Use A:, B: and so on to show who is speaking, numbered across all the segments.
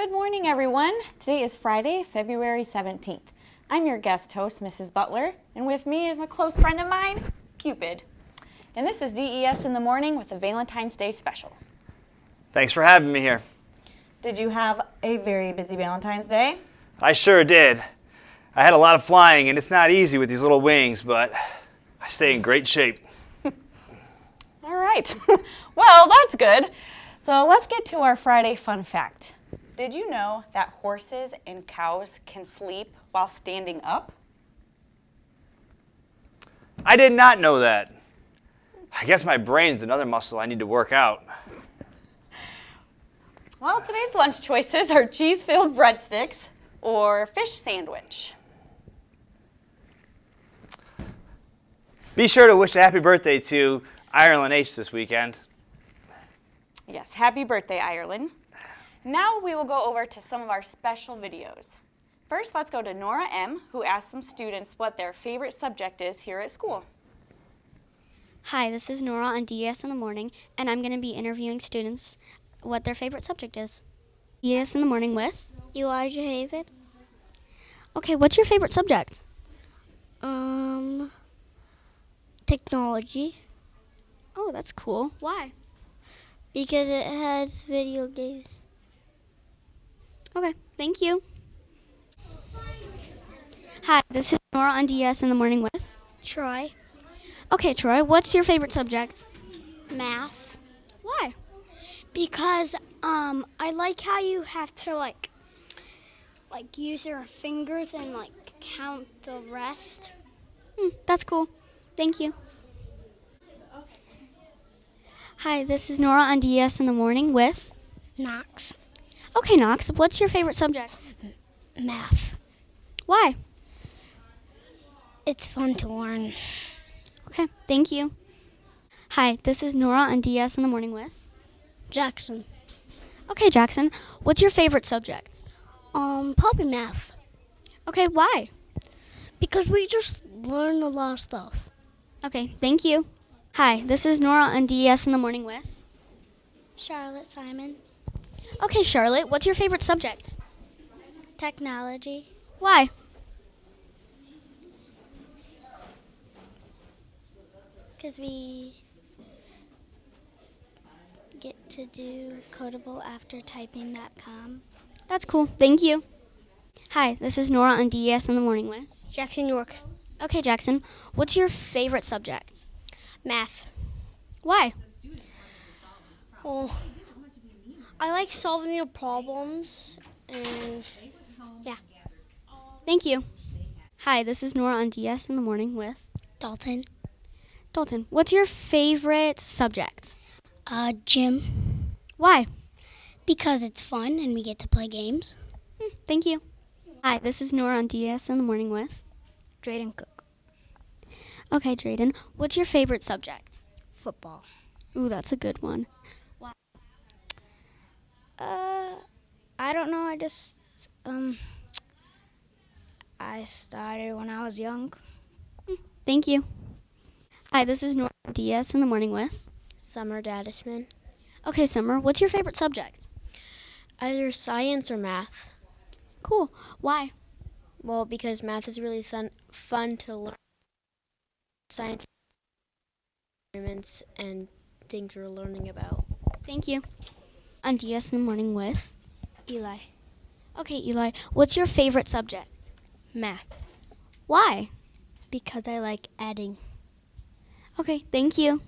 A: Good morning, everyone. Today is Friday, February 17th. I'm your guest host, Mrs. Butler, and with me is a close friend of mine, Cupid. And this is DES in the Morning with a Valentine's Day special.
B: Thanks for having me here.
A: Did you have a very busy Valentine's Day?
B: I sure did. I had a lot of flying, and it's not easy with these little wings, but I stay in great shape.
A: All right. Well, that's good. So let's get to our Friday fun fact. Did you know that horses and cows can sleep while standing up?
B: I did not know that. I guess my brain's another muscle I need to work out.
A: Well, today's lunch choices are cheese-filled breadsticks or fish sandwich.
B: Be sure to wish a happy birthday to Ireland H this weekend.
A: Yes, happy birthday, Ireland. Now we will go over to some of our special videos. First, let's go to Nora M, who asked some students what their favorite subject is here at school.
C: Hi, this is Nora on DES in the Morning, and I'm going to be interviewing students what their favorite subject is. DES in the Morning with
D: Elijah Haven.
C: Okay, what's your favorite subject?
D: Technology.
C: Oh, that's cool. Why?
D: Because it has video games.
C: Okay, thank you. Hi, this is Nora on DES in the Morning with
D: Troy.
C: Okay, Troy, what's your favorite subject?
D: Math.
C: Why?
D: Because I like how you have to like use your fingers and count the rest.
C: That's cool. Thank you. Hi, this is Nora on DES in the Morning with
D: Knox.
C: Okay, Knox, what's your favorite subject?
D: Math.
C: Why?
D: It's fun to learn.
C: Okay, thank you. Hi, this is Nora on DES in the Morning with
D: Jackson.
C: Okay, Jackson, what's your favorite subject?
D: Probably math.
C: Okay, why?
D: Because we just learn a lot of stuff.
C: Okay, thank you. Hi, this is Nora on DES in the Morning with
D: Charlotte Simon.
C: Okay, Charlotte, what's your favorite subject?
D: Technology.
C: Why?
D: Because we get to do codeableaftertyping.com.
C: That's cool. Thank you. Hi, this is Nora on DES in the Morning with
D: Jackson York.
C: Okay, Jackson, what's your favorite subject?
D: Math.
C: Why?
D: Oh, I like solving the problems, and yeah.
C: Thank you. Hi, this is Nora on DS in the Morning with
D: Dalton.
C: Dalton, what's your favorite subject?
D: Gym.
C: Why?
D: Because it's fun and we get to play games.
C: Thank you. Hi, this is Nora on DS in the Morning with
D: Drayden Cook.
C: Okay, Drayden, what's your favorite subject?
D: Football.
C: Ooh, that's a good one.
D: I don't know. I started when I was young.
C: Thank you. Hi, this is Nora on DS in the Morning with
D: Summer Dadisman.
C: Okay, Summer, what's your favorite subject?
D: Either science or math.
C: Cool. Why?
D: Well, because math is really fun to learn. Scientific experiments and things we're learning about.
C: Thank you. On DS in the Morning with
D: Eli.
C: Okay, Eli, what's your favorite subject?
D: Math.
C: Why?
D: Because I like adding.
C: Okay, thank you.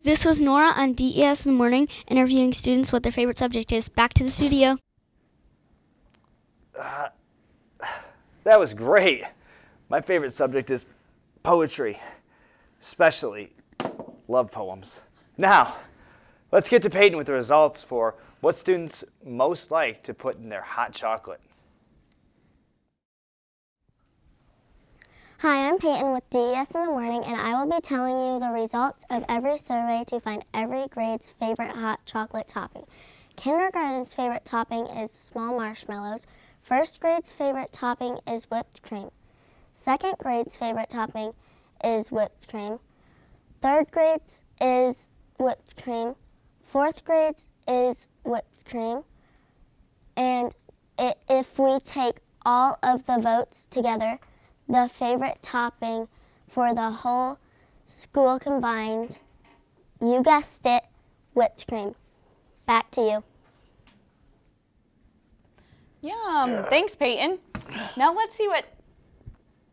C: This was Nora on DES in the Morning, interviewing students what their favorite subject is. Back to the studio.
B: That was great. My favorite subject is poetry, especially love poems. Now, let's get to Peyton with the results for what students most like to put in their hot chocolate.
E: Hi, I'm Peyton with DES in the Morning, and I will be telling you the results of every survey to find every grade's favorite hot chocolate topping. Kindergarten's favorite topping is small marshmallows. First grade's favorite topping is whipped cream. Second grade's favorite topping is whipped cream. Third grade's is whipped cream. Fourth grade's is whipped cream. And if we take all of the votes together, the favorite topping for the whole school combined, you guessed it, whipped cream. Back to you.
A: Yum. Thanks, Peyton. Now let's see what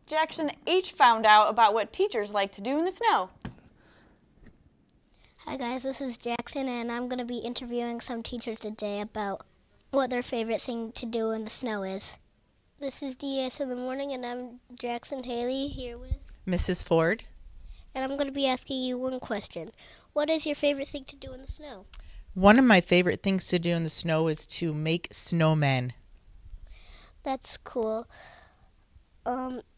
A: Jackson H found out about what teachers like to do in the snow.
D: Hi guys, this is Jackson, and I'm going to be interviewing some teachers today about what their favorite thing to do in the snow is. This is DES in the Morning, and I'm Jackson Haley here with
F: Mrs. Ford.
D: And I'm going to be asking you one question. What is your favorite thing to do in the snow?
F: One of my favorite things to do in the snow is to make snowmen.
D: That's cool.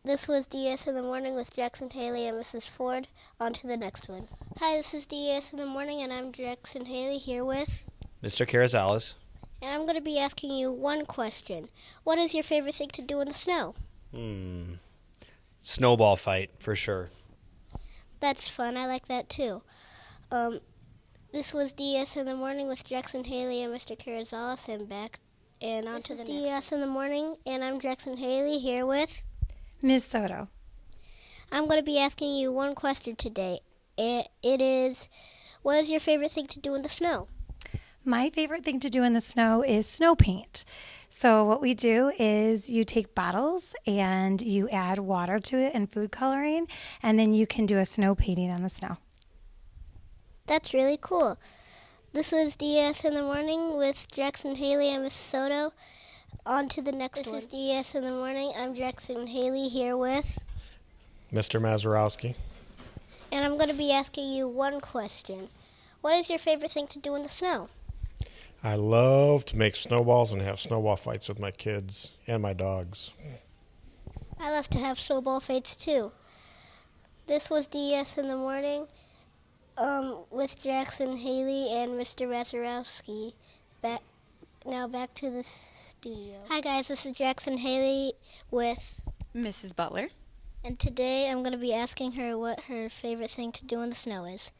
D: This was DES in the Morning with Jackson Haley and Mrs. Ford. On to the next one. Hi, this is DES in the Morning, and I'm Jackson Haley here with
G: Mr. Carrizales.
D: And I'm going to be asking you one question. What is your favorite thing to do in the snow?
G: Snowball fight, for sure.
D: That's fun. I like that too. This was DES in the Morning with Jackson Haley and Mr. Carrizales, and on to the next. This is DES in the Morning, and I'm Jackson Haley here with
H: Ms. Soto.
D: I'm going to be asking you one question today. And it is, what is your favorite thing to do in the snow?
H: My favorite thing to do in the snow is snow paint. So what we do is you take bottles and you add water to it and food coloring, and then you can do a snow painting on the snow.
D: That's really cool. This was DES in the Morning with Jackson Haley and Miss Soto. On to the next one. This is DES in the Morning. I'm Jackson Haley here with
G: Mr. Mazzurowski.
D: And I'm going to be asking you one question. What is your favorite thing to do in the snow?
G: I love to make snowballs and have snowball fights with my kids and my dogs.
D: I love to have snowball fights too. This was DES in the Morning with Jackson Haley and Mr. Mazzurowski. Now back to the studio. Hi guys, this is Jackson Haley with
A: Mrs. Butler.
D: And today I'm going to be asking her what her favorite thing to do in the snow is.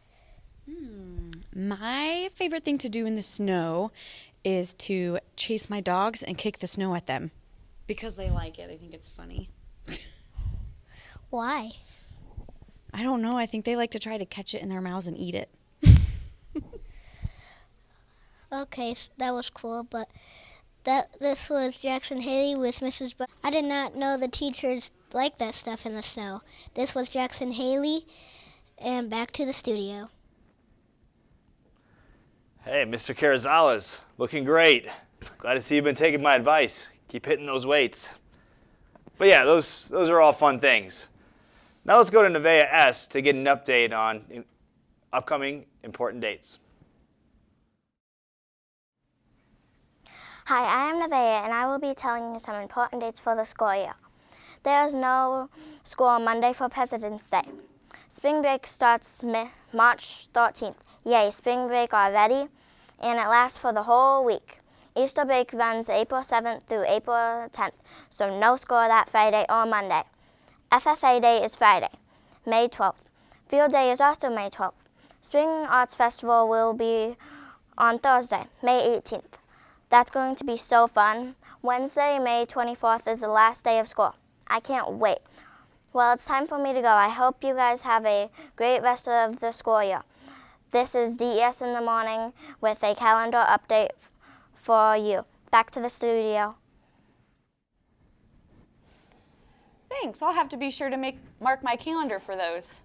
A: My favorite thing to do in the snow is to chase my dogs and kick the snow at them. Because they like it. I think it's funny.
D: Why?
A: I don't know. I think they like to try to catch it in their mouths and eat it.
D: Okay, that was cool, but this was Jackson Haley with Mrs. I did not know the teachers like that stuff in the snow. This was Jackson Haley, and back to the studio.
B: Hey, Mr. Carrizales, looking great. Glad to see you've been taking my advice. Keep hitting those weights. But yeah, those are all fun things. Now let's go to Nevaeh S. to get an update on upcoming important dates.
E: Hi, I am Nevaeh, and I will be telling you some important dates for the school year. There is no school on Monday for President's Day. Spring break starts March 13th. Yay, spring break already, and it lasts for the whole week. Easter break runs April 7th through April 10th, so no school that Friday or Monday. FFA Day is Friday, May 12th. Field Day is also May 12th. Spring Arts Festival will be on Thursday, May 18th. That's going to be so fun. Wednesday, May 24th is the last day of school. I can't wait. Well, it's time for me to go. I hope you guys have a great rest of the school year. This is DES in the Morning with a calendar update for you. Back to the studio.
A: Thanks. I'll have to be sure to mark my calendar for those.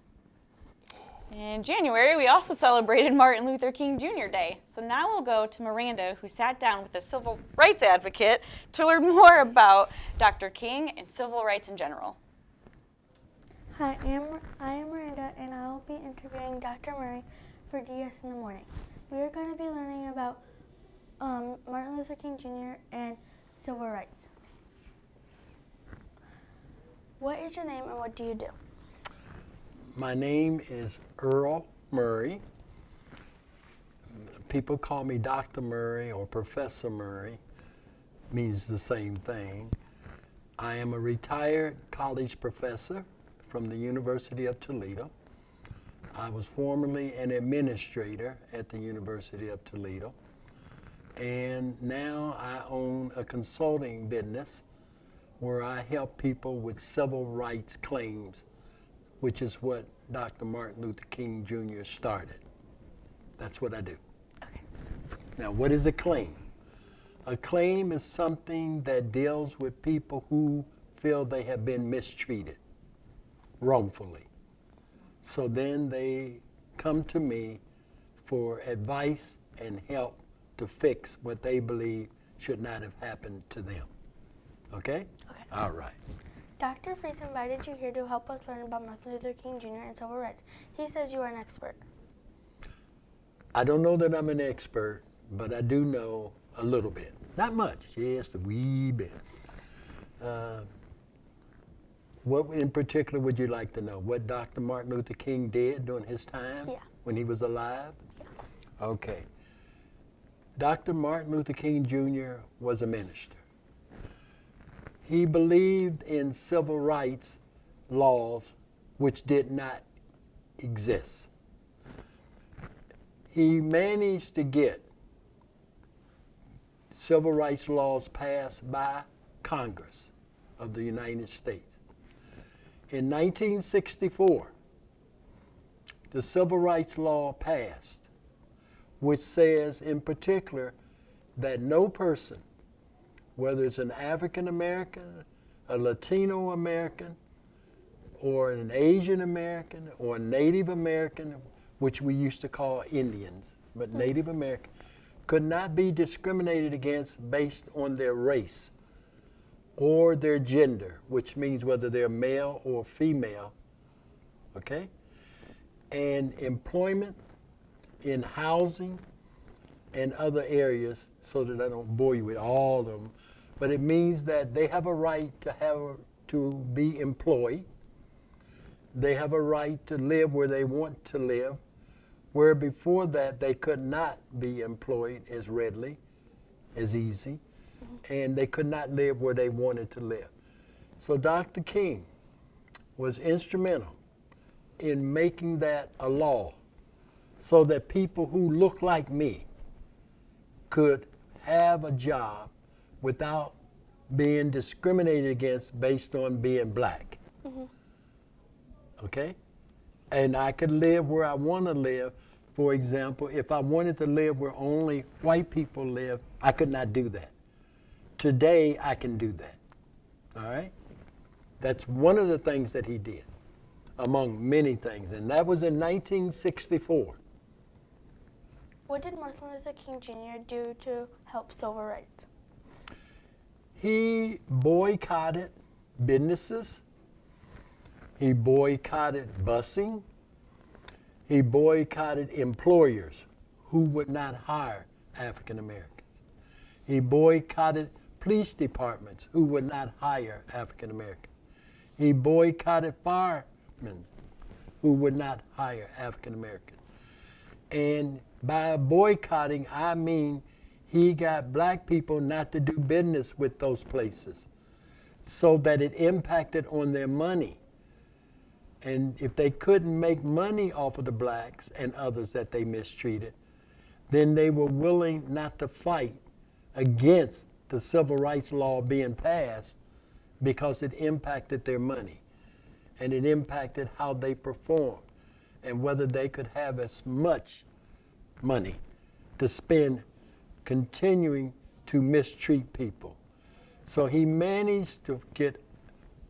A: In January, we also celebrated Martin Luther King Jr. Day. So now we'll go to Miranda, who sat down with a civil rights advocate to learn more about Dr. King and civil rights in general.
I: Hi, I am Miranda, and I will be interviewing Dr. Murry for DS in the Morning. We are going to be learning about Martin Luther King Jr. and civil rights. What is your name and what do you do?
J: My name is Earl Murry. People call me Dr. Murry or Professor Murry. Means the same thing. I am a retired college professor from the University of Toledo. I was formerly an administrator at the University of Toledo. And now I own a consulting business where I help people with civil rights claims, which is what Dr. Martin Luther King Jr. started. That's what I do.
I: Okay.
J: Now, what is a claim? A claim is something that deals with people who feel they have been mistreated wrongfully. So then they come to me for advice and help to fix what they believe should not have happened to them. Okay?
I: Okay.
J: All right.
I: Dr. Freese invited you here to help us learn about Martin Luther King Jr. and civil rights. He says you are an expert.
J: I don't know that I'm an expert, but I do know a little bit. Not much, just a wee bit. What in particular would you like to know? What Dr. Martin Luther King did during his time when he was alive? Yeah. Okay. Dr. Martin Luther King Jr. was a minister. He believed in civil rights laws which did not exist. He managed to get civil rights laws passed by Congress of the United States. In 1964, the civil rights law passed, which says in particular that no person, whether it's an African American, a Latino American, or an Asian American, or a Native American, which we used to call Indians, but Native American, could not be discriminated against based on their race or their gender, which means whether they're male or female, okay? And employment, in housing, and other areas, so that I don't bore you with all of them, but it means that they have a right to be employed. They have a right to live where they want to live, where before that they could not be employed as readily, as easy, and they could not live where they wanted to live. So Dr. King was instrumental in making that a law so that people who look like me could have a job without being discriminated against based on being black. Okay? And I could live where I want to live. For example, if I wanted to live where only white people live, I could not do that. Today, I can do that. All right? That's one of the things that he did, among many things. And that was in 1964.
I: What did Martin Luther King Jr. do to help civil rights?
J: He boycotted businesses. He boycotted busing. He boycotted employers who would not hire African Americans. He boycotted police departments who would not hire African Americans. He boycotted firemen who would not hire African Americans. And by boycotting, I mean he got black people not to do business with those places so that it impacted on their money. And if they couldn't make money off of the blacks and others that they mistreated, then they were willing not to fight against the civil rights law being passed because it impacted their money and it impacted how they performed and whether they could have as much money to spend continuing to mistreat people. So he managed to get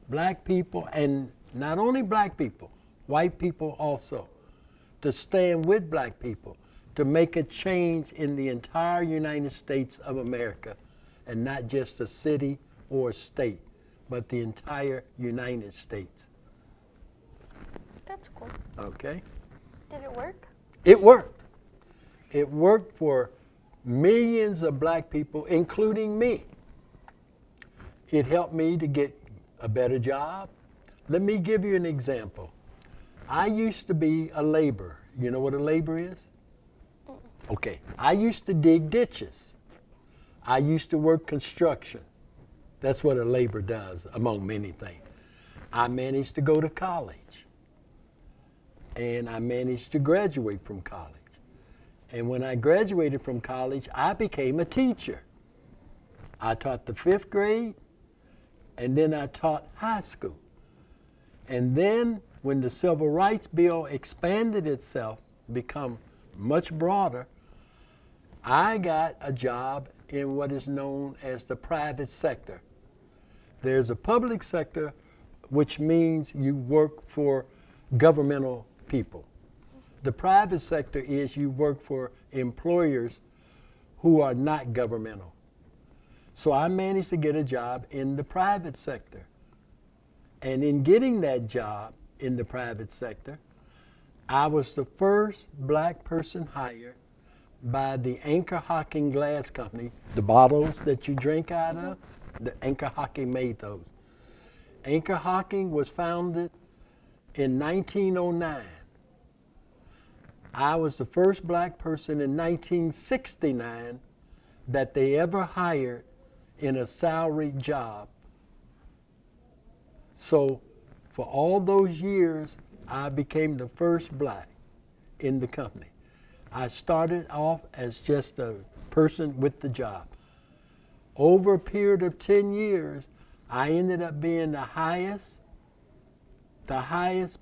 J: black people, and not only black people, white people also, to stand with black people to make a change in the entire United States of America, and not just a city or a state, but the entire United States.
I: That's cool.
J: Okay?
I: Did it work?
J: It worked. It worked for millions of black people, including me. It helped me to get a better job. Let me give you an example. I used to be a laborer. You know what a laborer is? Okay. I used to dig ditches. I used to work construction. That's what a laborer does, among many things. I managed to go to college. And I managed to graduate from college. And when I graduated from college, I became a teacher. I taught the 5th grade, and then I taught high school. And then when the Civil Rights Bill expanded itself, become much broader, I got a job in what is known as the private sector. There's a public sector, which means you work for governmental people. The private sector is you work for employers who are not governmental. So I managed to get a job in the private sector. And in getting that job in the private sector, I was the first black person hired by the Anchor Hocking Glass Company, the bottles that you drink out of. The Anchor Hocking made those. Anchor Hocking was founded in 1909. I was the first black person in 1969 that they ever hired in a salaried job. So for all those years, I became the first black in the company. I started off as just a person with the job. Over a period of 10 years, I ended up being the highest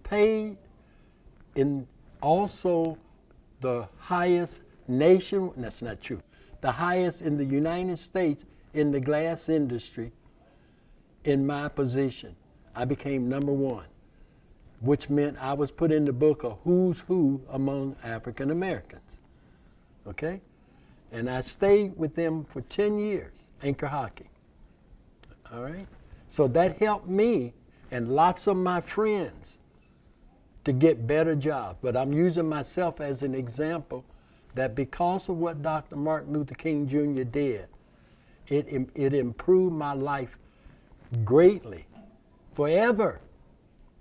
J: paid, and also the highest nation, that's not true, the highest in the United States in the glass industry in my position. I became number 1, which meant I was put in the book of who's who among African Americans. Okay? And I stayed with them for 10 years, Anchor Hocking. All right? So that helped me and lots of my friends to get better jobs. But I'm using myself as an example that because of what Dr. Martin Luther King Jr. did, it improved my life greatly, forever.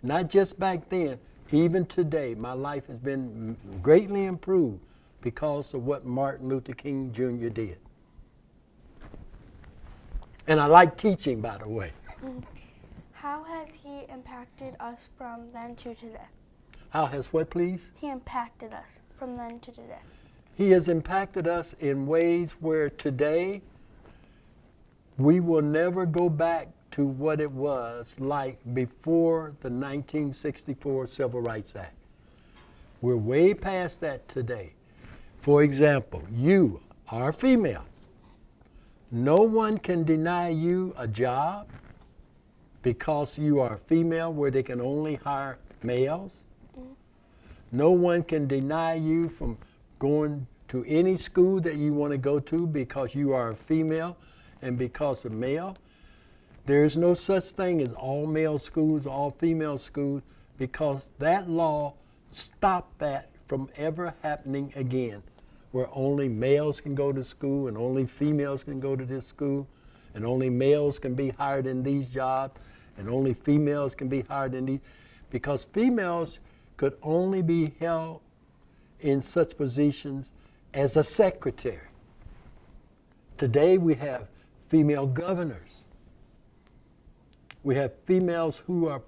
J: Not just back then, even today, my life has been greatly improved because of what Martin Luther King Jr. did. And I like teaching, by the way.
I: How has he impacted us from then to today?
J: How has what, please?
I: He impacted us from then to today.
J: He has impacted us in ways where today we will never go back to what it was like before the 1964 Civil Rights Act. We're way past that today. For example, you are female. No one can deny you a job because you are female where they can only hire males. No one can deny you from going to any school that you want to go to because you are a female and because of male. There is no such thing as all male schools, all female schools, because that law stopped that from ever happening again, where only males can go to school and only females can go to this school, and only males can be hired in these jobs, and only females can be hired in these, because females could only be held in such positions as a secretary. Today we have female governors. We have females who are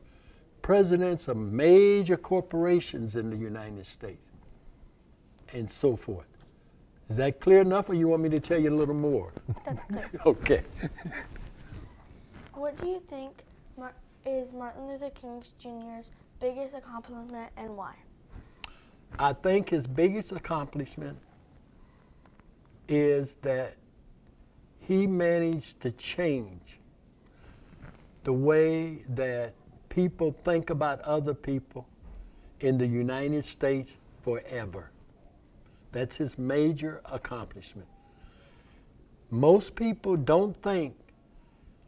J: presidents of major corporations in the United States, and so forth. Is that clear enough, or you want me to tell you a little more?
I: That's clear.
J: Okay.
I: What do you think is Martin Luther King Jr.'s biggest accomplishment and why?
J: I think his biggest accomplishment is that he managed to change the way that people think about other people in the United States forever. That's his major accomplishment. Most people don't think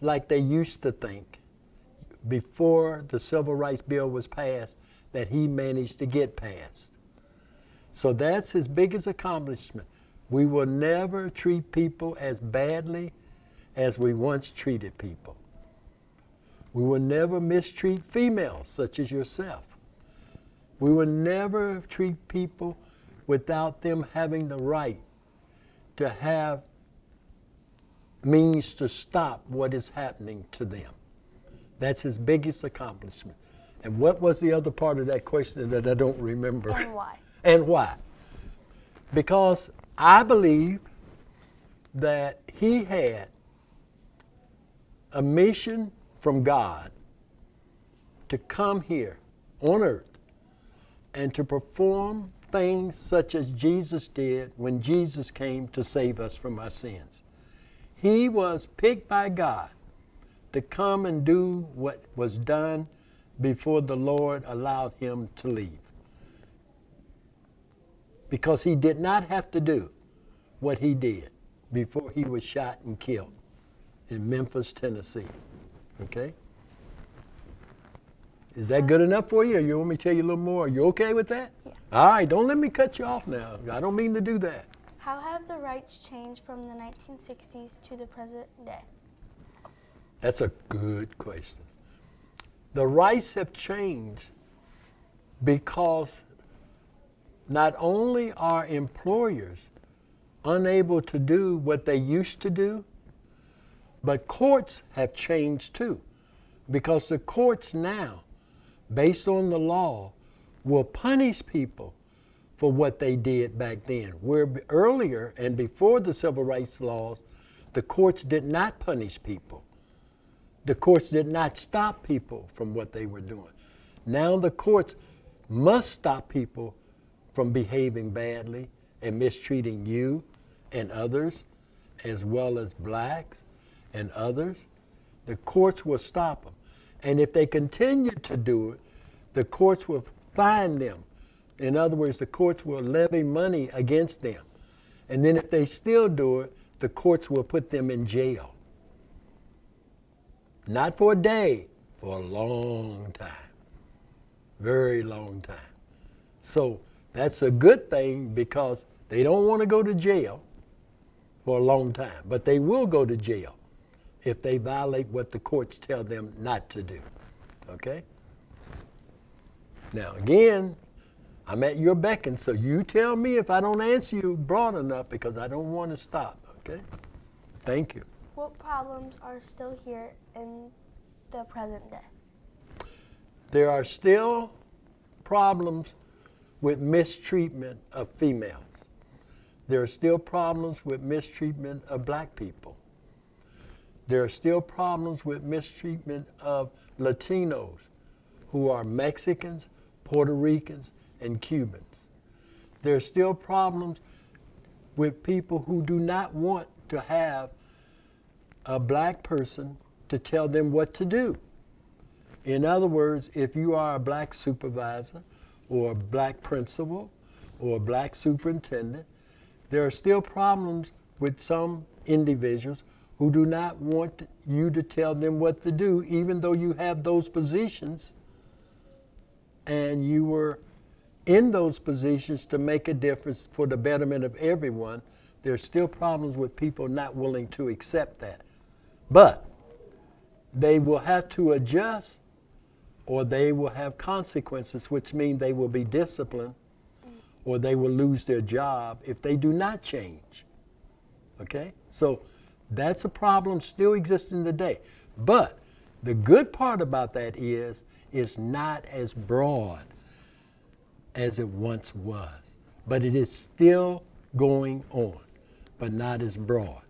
J: like they used to think before the Civil Rights Bill was passed that he managed to get passed. So that's his biggest accomplishment. We will never treat people as badly as we once treated people. We will never mistreat females such as yourself. We will never treat people without them having the right to have means to stop what is happening to them. That's his biggest accomplishment. And what was the other part of that question that I don't remember?
I: And why?
J: And why? Because I believe that he had a mission from God to come here on earth and to perform things such as Jesus did when Jesus came to save us from our sins. He was picked by God to come and do what was done before the Lord allowed him to leave. Because he did not have to do what he did before he was shot and killed in Memphis, Tennessee. Okay? Is that good enough for you, or you want me to tell you a little more? Are you okay with that?
I: Yeah.
J: All right, don't let me cut you off now. I don't mean to do that.
I: How have the rights changed from the 1960s to the present day?
J: That's a good question. The rights have changed because not only are employers unable to do what they used to do, but courts have changed too. Because the courts now, based on the law, will punish people for what they did back then. Where earlier and before the civil rights laws, the courts did not punish people. The courts did not stop people from what they were doing. Now the courts must stop people from behaving badly and mistreating you and others, as well as blacks and others. The courts will stop them. And if they continue to do it, the courts will fine them. In other words, the courts will levy money against them. And then if they still do it, the courts will put them in jail. Not for a day, for a long time. Very long time. So that's a good thing because they don't want to go to jail for a long time. But they will go to jail if they violate what the courts tell them not to do. Okay? Now, again, I'm at your beck, and so you tell me if I don't answer you broad enough because I don't want to stop. Okay? Thank you.
I: What problems are still here in the present day?
J: There are still problems with mistreatment of females. There are still problems with mistreatment of black people. There are still problems with mistreatment of Latinos who are Mexicans, Puerto Ricans, and Cubans. There are still problems with people who do not want to have a black person to tell them what to do. In other words, if you are a black supervisor or a black principal or a black superintendent, there are still problems with some individuals who do not want you to tell them what to do, even though you have those positions and you were in those positions to make a difference for the betterment of everyone. There are still problems with people not willing to accept that. But they will have to adjust or they will have consequences, which mean they will be disciplined or they will lose their job if they do not change. Okay? So that's a problem still existing today. But the good part about that is it's not as broad as it once was. But it is still going on, but not as broad.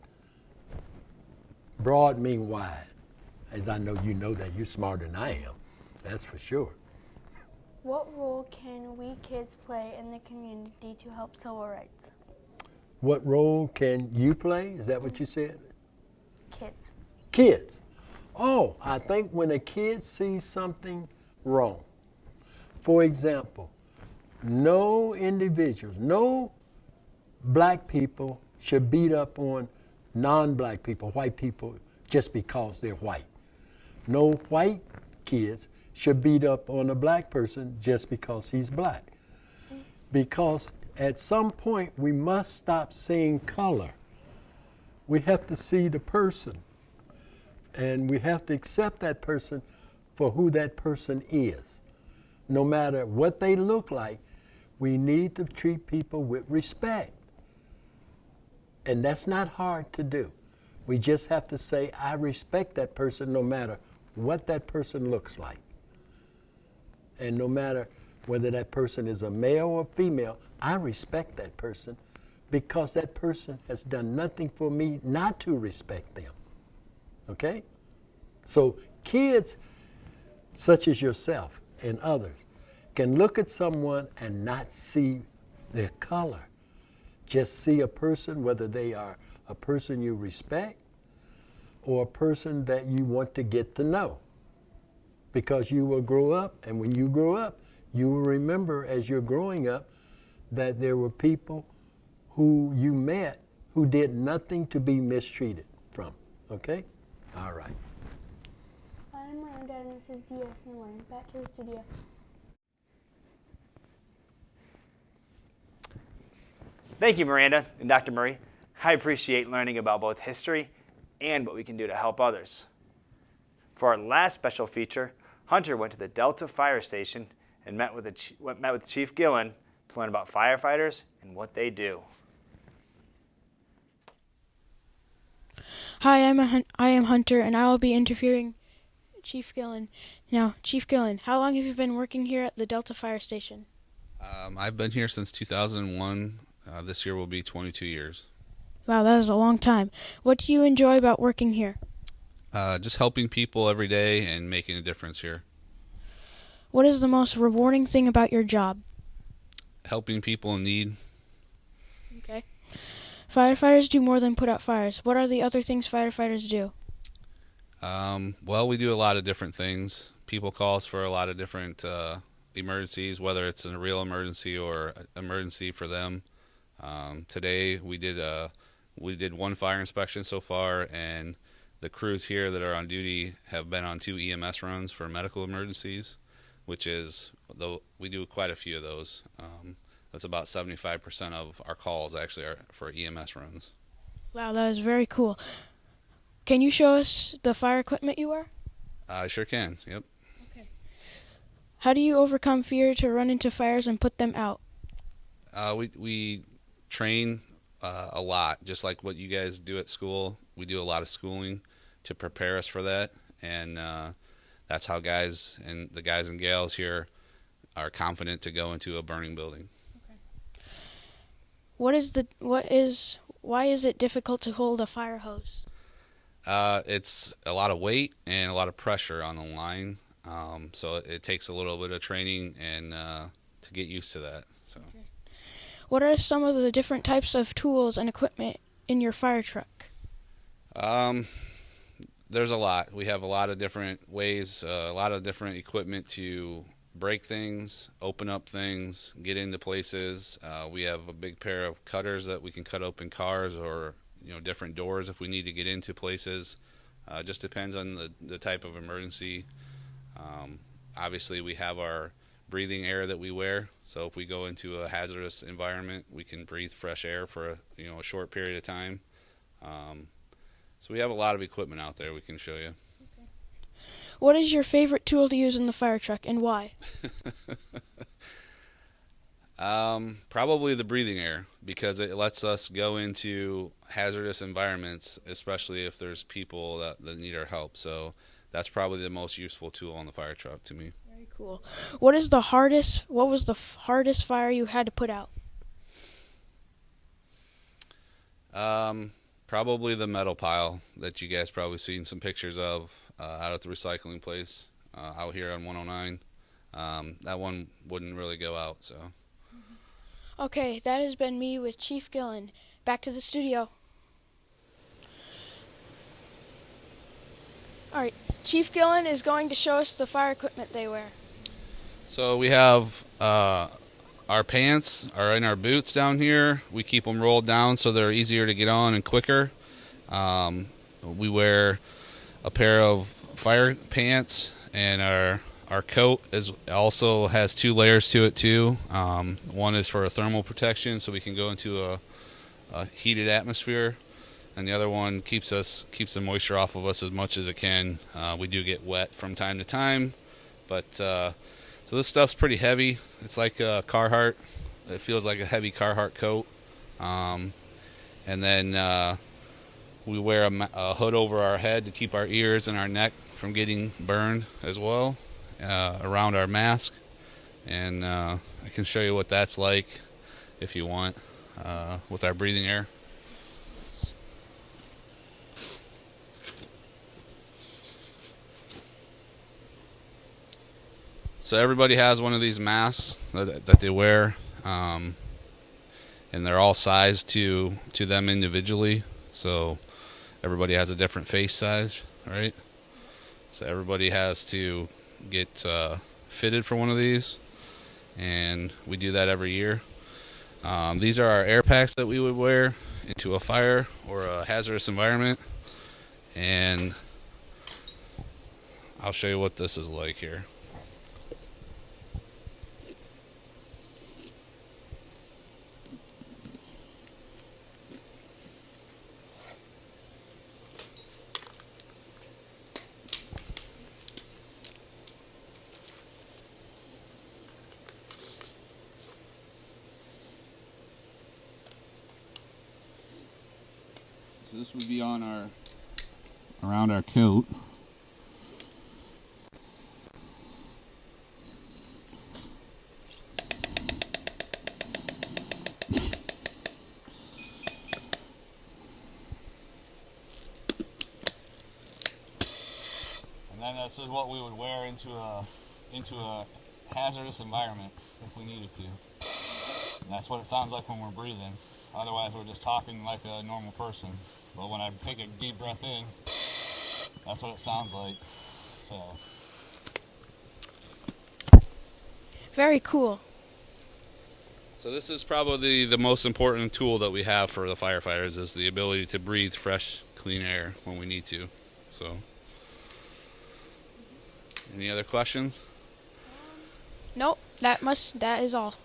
J: Broad mean wide. As I know you know that, you're smarter than I am. That's for sure.
I: What role can we kids play in the community to help civil rights?
J: What role can you play? Is that what you said?
I: Kids.
J: Kids. Oh, I think when a kid sees something wrong, for example, no individuals, no black people should beat up on non-black people, white people, just because they're white. No white kids should beat up on a black person just because he's black. Because at some point we must stop seeing color. We have to see the person, and we have to accept that person for who that person is. No matter what they look like, we need to treat people with respect. And that's not hard to do. We just have to say, I respect that person no matter what that person looks like. And no matter whether that person is a male or female, I respect that person because that person has done nothing for me not to respect them. Okay? So kids such as yourself and others can look at someone and not see their color. Just see a person, whether they are a person you respect or a person that you want to get to know. Because you will grow up, and when you grow up, you will remember as you're growing up that there were people who you met who did nothing to be mistreated from. Okay? All right.
I: I'm Miranda, and this is DS in the morning. Back to the studio.
B: Thank you, Miranda and Dr. Murray. I appreciate learning about both history and what we can do to help others. For our last special feature, Hunter went to the Delta Fire Station and met with Chief Gillen to learn about firefighters and what they do.
K: Hi, I am Hunter, and I will be interviewing Chief Gillen. Now, Chief Gillen, how long have you been working here at the Delta Fire Station?
L: I've been here since 2001. This year will be 22 years.
K: Wow, that is a long time. What do you enjoy about working here?
L: Just helping people every day and making a difference here.
K: What is the most rewarding thing about your job?
L: Helping people in need.
K: Okay. Firefighters do more than put out fires. What are the other things firefighters do?
L: Well, we do a lot of different things. People call us for a lot of different emergencies, whether it's a real emergency or an emergency for them. Today we did one fire inspection so far, and the crews here that are on duty have been on 2 EMS runs for medical emergencies, which is, though we do quite a few of those. That's about 75% of our calls actually are for EMS runs.
K: Wow, that is very cool. Can you show us the fire equipment you wear?
L: I sure can, yep.
K: Okay. How do you overcome fear to run into fires and put them out?
L: We train a lot, just like what you guys do at school. We do a lot of schooling to prepare us for that, and that's how the guys and gals here are confident to go into a burning building.
K: Okay. Why is it difficult to hold a fire hose?
L: It's a lot of weight and a lot of pressure on the line, so it takes a little bit of training and to get used to that. So.
K: Okay. What are some of the different types of tools and equipment in your fire truck?
L: There's a lot. We have a lot of different ways, a lot of different equipment to break things, open up things, get into places. We have a big pair of cutters that we can cut open cars or different doors if we need to get into places. Just depends on the type of emergency. Obviously, we have our breathing air that we wear, so if we go into a hazardous environment, we can breathe fresh air for a short period of time. So we have a lot of equipment out there we can show you.
K: Okay. What is your favorite tool to use in the fire truck, and why?
L: Probably the breathing air, because it lets us go into hazardous environments, especially if there's people that need our help. So that's probably the most useful tool on the fire truck to me.
K: Very cool. What was the hardest fire you had to put out?
L: Probably the metal pile that you guys probably seen some pictures of out at the recycling place out here on 109. That one wouldn't really go out, so.
K: Okay, that has been me with Chief Gillen. Back to the studio. All right, Chief Gillen is going to show us the fire equipment they wear.
L: So we have our pants are in our boots down here. We keep them rolled down so they're easier to get on and quicker. We wear a pair of fire pants, and our coat also has 2 layers to it too. One is for a thermal protection, so we can go into a heated atmosphere, and the other one keeps the moisture off of us as much as it can. We do get wet from time to time, but so this stuff's pretty heavy. It's like a Carhartt. It feels like a heavy Carhartt coat. And then we wear a hood over our head to keep our ears and our neck from getting burned as well, around our mask. And I can show you what that's like if you want. with our breathing air. So everybody has one of these masks that they wear, and they're all sized to them individually. So everybody has a different face size, right? So everybody has to get fitted for one of these, and we do that every year. These are our air packs that we would wear into a fire or a hazardous environment, and I'll show you what this is like here. So this would be on around our coat. And then this is what we would wear into a hazardous environment if we needed to. And that's what it sounds like when we're breathing. Otherwise, we're just talking like a normal person. But when I take a deep breath in, that's what it sounds like. So.
K: Very cool.
L: So this is probably the most important tool that we have for the firefighters, is the ability to breathe fresh, clean air when we need to. So. Any other questions?
K: Nope, that is all.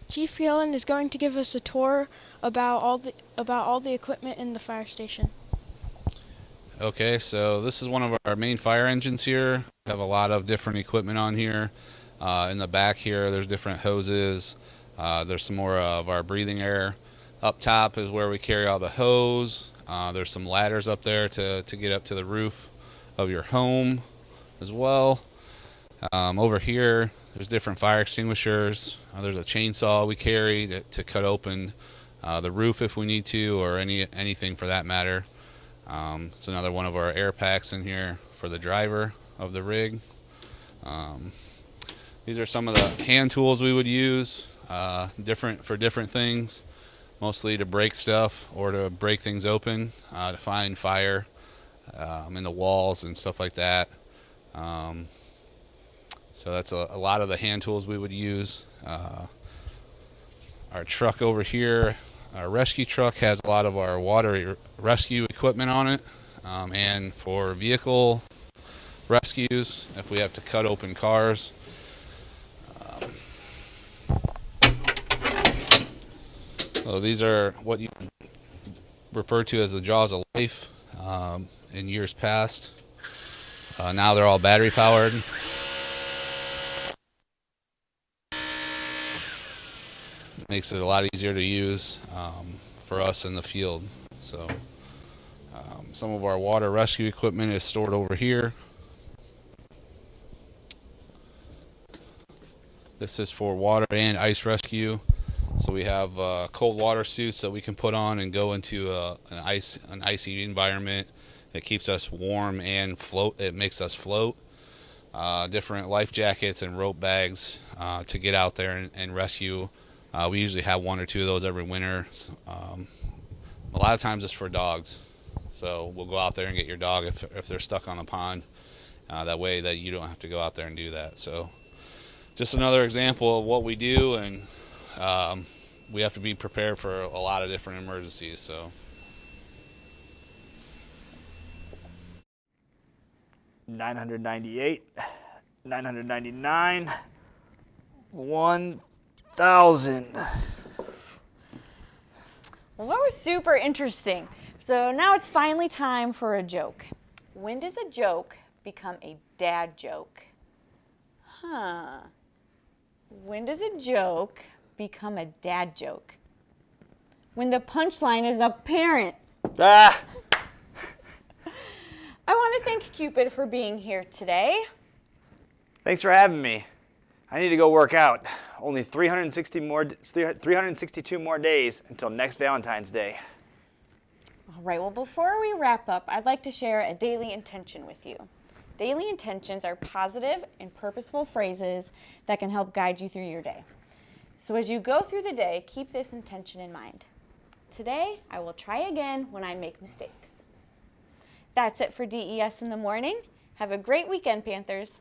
K: Chief Gillen is going to give us a tour about all the equipment in the fire station.
L: Okay, so this is one of our main fire engines here. We have a lot of different equipment on here. In the back here, there's different hoses. There's some more of our breathing air. Up top is where we carry all the hose. There's some ladders up there to get up to the roof of your home as well. Over here, there's different fire extinguishers. There's a chainsaw we carry to cut open the roof if we need to, or anything for that matter. It's another one of our air packs in here for the driver of the rig. These are some of the hand tools we would use, for different things, mostly to break stuff or to break things open, to find fire in the walls and stuff like that. So that's a lot of the hand tools we would use. Our truck over here, our rescue truck, has a lot of our water rescue equipment on it, and for vehicle rescues, if we have to cut open cars. So these are what you refer to as the jaws of life in years past. Now they're all battery powered. Makes it a lot easier to use for us in the field. So some of our water rescue equipment is stored over here. This is for water and ice rescue. So we have cold water suits that we can put on and go into an icy environment. It keeps us warm and float. It makes us float. Different life jackets and rope bags to get out there and rescue. We usually have one or two of those every winter. A lot of times it's for dogs. So we'll go out there and get your dog if they're stuck on the pond. That way that you don't have to go out there and do that. So just another example of what we do, and we have to be prepared for a lot of different emergencies. So
B: 998, 999, 1,000.
A: Well, that was super interesting. So now it's finally time for a joke. When does a joke become a dad joke? When does a joke become a dad joke? When the punchline is apparent.
B: Ah!
A: I want to thank Cupid for being here today.
B: Thanks for having me. I need to go work out. Only 362 more days until next Valentine's Day.
A: All right, well, before we wrap up, I'd like to share a daily intention with you. Daily intentions are positive and purposeful phrases that can help guide you through your day. So as you go through the day, keep this intention in mind. Today, I will try again when I make mistakes. That's it for DES in the Morning. Have a great weekend, Panthers.